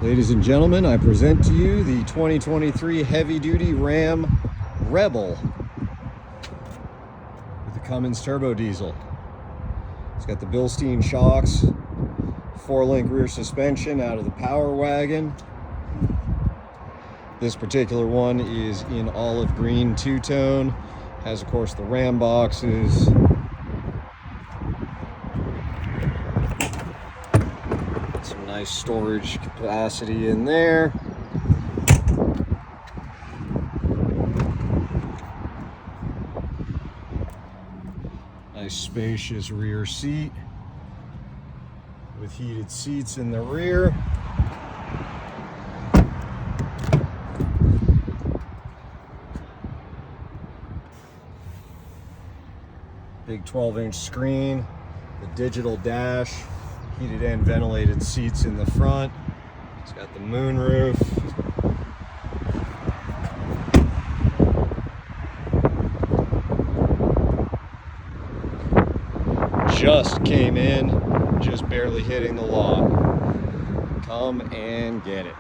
Ladies and gentlemen, I present to you the 2023 heavy-duty Ram Rebel with the Cummins turbo diesel. It's got the Bilstein shocks, 4-link rear suspension out of the Power Wagon. This particular one is in olive green two-tone. Has, of course, the Ram boxes. Some nice storage capacity in there. Nice spacious rear seat with heated seats in the rear. Big 12-inch screen, the digital dash, heated and ventilated seats in the front. It's got the moonroof. Just came in, just barely hitting the lot. Come and get it.